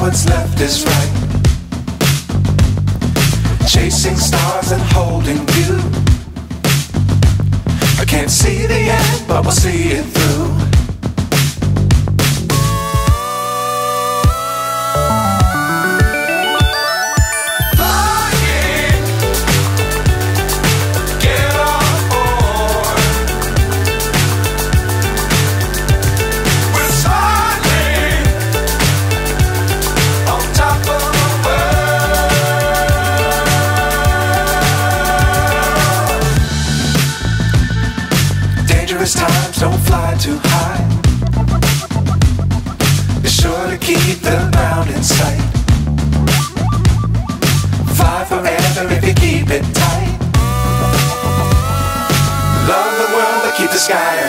what's left is right. Chasing stars and holding you. I can't see the end, but we'll see it through. Dangerous times, don't fly too high. Be sure to keep the ground in sight. Fly forever if you keep it tight. Love the world, but keep the sky